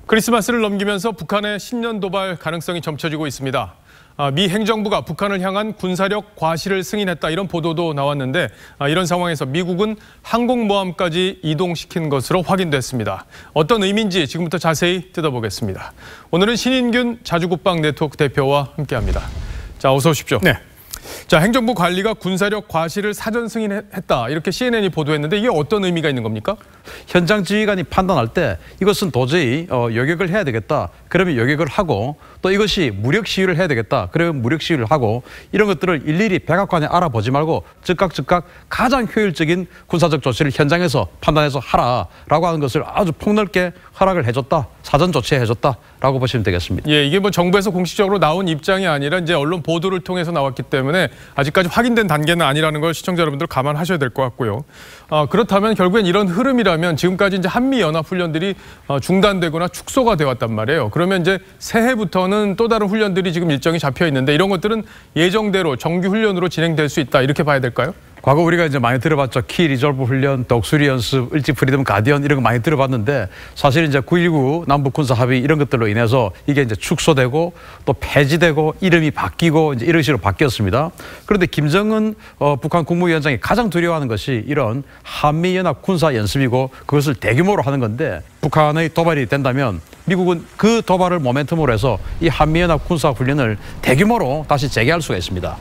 크리스마스를 넘기면서 북한의 신년 도발 가능성이 점쳐지고 있습니다. 미 행정부가 북한을 향한 군사력 과시를 승인했다, 이런 보도도 나왔는데 이런 상황에서 미국은 항공모함까지 이동시킨 것으로 확인됐습니다. 어떤 의미인지 지금부터 자세히 뜯어보겠습니다. 오늘은 신인균 자주국방 네트워크 대표와 함께합니다. 자, 어서 오십시오. 네. 자, 행정부 관리가 군사력 과시를 사전 승인했다, 이렇게 CNN이 보도했는데 이게 어떤 의미가 있는 겁니까? 현장 지휘관이 판단할 때 이것은 도저히 요격을 해야 되겠다. 그러면 요격을 하고, 또 이것이 무력 시위를 해야 되겠다. 그러면 무력 시위를 하고, 이런 것들을 일일이 백악관에 알아보지 말고 즉각 가장 효율적인 군사적 조치를 현장에서 판단해서 하라라고 하는 것을 아주 폭넓게 허락을 해줬다. 사전 조치해줬다라고 보시면 되겠습니다. 예, 이게 뭐 정부에서 공식적으로 나온 입장이 아니라 이제 언론 보도를 통해서 나왔기 때문에 아직까지 확인된 단계는 아니라는 걸 시청자 여러분들 감안하셔야 될 것 같고요. 그렇다면 결국엔 이런 흐름이라면 지금까지 이제 한미 연합 훈련들이 중단되거나 축소가 되어 왔단 말이에요. 그러면 이제 새해부터는 또 다른 훈련들이 지금 일정이 잡혀 있는데 이런 것들은 예정대로 정규 훈련으로 진행될 수 있다, 이렇게 봐야 될까요? 과거 우리가 이제 많이 들어봤죠. 키 리졸브 훈련, 독수리 연습, 일찍 프리덤 가디언, 이런 거 많이 들어봤는데, 사실 이제 9.19 남북 군사 합의 이런 것들로 인해서 이게 이제 축소되고 또 폐지되고 이름이 바뀌고 이제 이런 식으로 바뀌었습니다. 그런데 김정은 북한 국무위원장이 가장 두려워하는 것이 이런 한미연합 군사 연습이고, 그것을 대규모로 하는 건데, 북한의 도발이 된다면 미국은 그 도발을 모멘텀으로 해서 이 한미연합 군사 훈련을 대규모로 다시 재개할 수가 있습니다.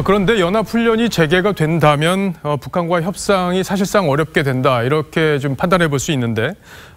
그런데 연합훈련이 재개가 된다면 북한과 협상이 사실상 어렵게 된다, 이렇게 좀 판단해 볼 수 있는데,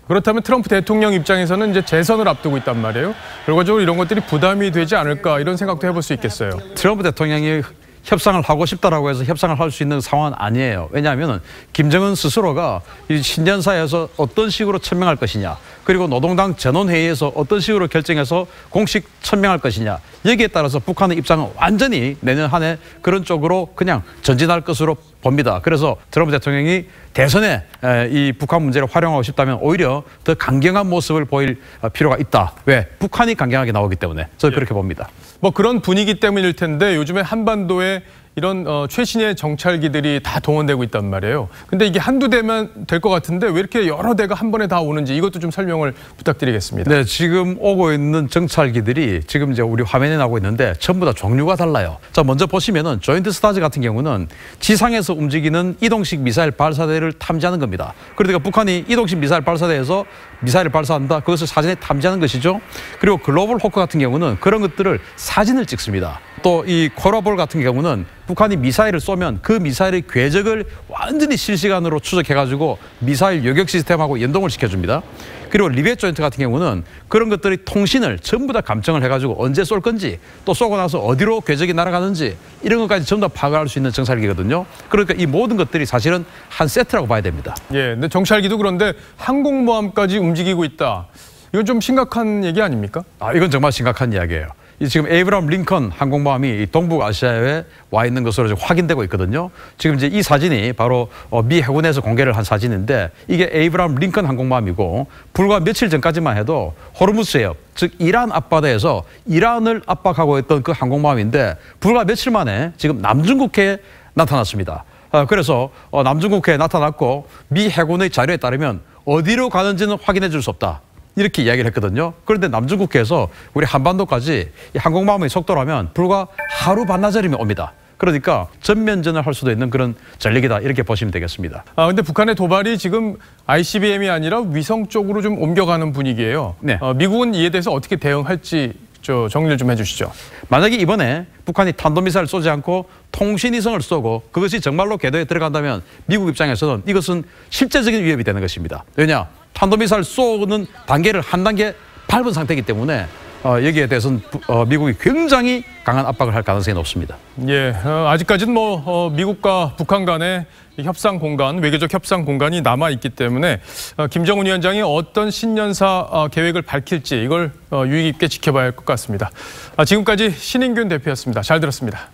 그렇다면 트럼프 대통령 입장에서는 이제 재선을 앞두고 있단 말이에요. 결과적으로 이런 것들이 부담이 되지 않을까, 이런 생각도 해볼 수 있겠어요. 트럼프 대통령이 협상을 하고 싶다라고 해서 협상을 할 수 있는 상황은 아니에요. 왜냐하면 김정은 스스로가 이 신년사에서 어떤 식으로 천명할 것이냐, 그리고 노동당 전원회의에서 어떤 식으로 결정해서 공식 천명할 것이냐, 여기에 따라서 북한의 입장은 완전히 내년 한 해 그런 쪽으로 그냥 전진할 것으로 봅니다. 그래서 트럼프 대통령이 대선에 이 북한 문제를 활용하고 싶다면 오히려 더 강경한 모습을 보일 필요가 있다. 왜? 북한이 강경하게 나오기 때문에 저는 그렇게 봅니다. 뭐 그런 분위기 때문일 텐데 요즘에 한반도에 이런 최신의 정찰기들이 다 동원되고 있단 말이에요. 근데 이게 한두 대면 될 것 같은데 왜 이렇게 여러 대가 한 번에 다 오는지, 이것도 좀 설명을 부탁드리겠습니다. 네, 지금 오고 있는 정찰기들이 지금 이제 우리 화면에 나오고 있는데 전부 다 종류가 달라요. 자, 먼저 보시면은 조인트 스타즈 같은 경우는 지상에서 움직이는 이동식 미사일 발사대를 탐지하는 겁니다. 그러니까 북한이 이동식 미사일 발사대에서 미사일을 발사한다, 그것을 사진에 탐지하는 것이죠. 그리고 글로벌 호크 같은 경우는 그런 것들을 사진을 찍습니다. 또 이 코라볼 같은 경우는 북한이 미사일을 쏘면 그 미사일의 궤적을 완전히 실시간으로 추적해가지고 미사일 요격 시스템하고 연동을 시켜줍니다. 그리고 리벳 조인트 같은 경우는 그런 것들이 통신을 전부 다 감청을 해가지고 언제 쏠 건지, 또 쏘고 나서 어디로 궤적이 날아가는지, 이런 것까지 전부 다 파악할 수 있는 정찰기거든요. 그러니까 이 모든 것들이 사실은 한 세트라고 봐야 됩니다. 예, 근데 정찰기도 그런데 항공모함까지 움직이고 있다, 이건 좀 심각한 얘기 아닙니까? 이건 정말 심각한 이야기예요. 지금 에이브람 링컨 항공모함이 동북아시아에 와 있는 것으로 지금 확인되고 있거든요. 지금 이제 이 사진이 바로 미 해군에서 공개를 한 사진인데, 이게 에이브람 링컨 항공모함이고, 불과 며칠 전까지만 해도 호르무즈 해협, 즉 이란 앞바다에서 이란을 압박하고 있던 그 항공모함인데, 불과 며칠 만에 지금 남중국해에 나타났습니다. 그래서 남중국해에 나타났고, 미 해군의 자료에 따르면 어디로 가는지는 확인해 줄 수 없다, 이렇게 이야기를 했거든요. 그런데 남중국해에서 우리 한반도까지 이 항공모함의 속도라면 불과 하루 반나절이면 옵니다. 그러니까 전면전을 할 수도 있는 그런 전력이다, 이렇게 보시면 되겠습니다. 근데 북한의 도발이 지금 ICBM이 아니라 위성 쪽으로 좀 옮겨가는 분위기예요. 네. 미국은 이에 대해서 어떻게 대응할지 정리를 좀 해주시죠. 만약에 이번에 북한이 탄도미사일을 쏘지 않고 통신위성을 쏘고 그것이 정말로 궤도에 들어간다면 미국 입장에서는 이것은 실제적인 위협이 되는 것입니다. 왜냐? 탄도미사일 쏘는 단계를 한 단계 밟은 상태이기 때문에 여기에 대해서는 미국이 굉장히 강한 압박을 할 가능성이 높습니다. 예, 아직까지는 미국과 북한 간의 협상 공간, 외교적 협상 공간이 남아 있기 때문에 김정은 위원장이 어떤 신년사 계획을 밝힐지, 이걸 유의 깊게 지켜봐야 할 것 같습니다. 지금까지 신인균 대표였습니다. 잘 들었습니다.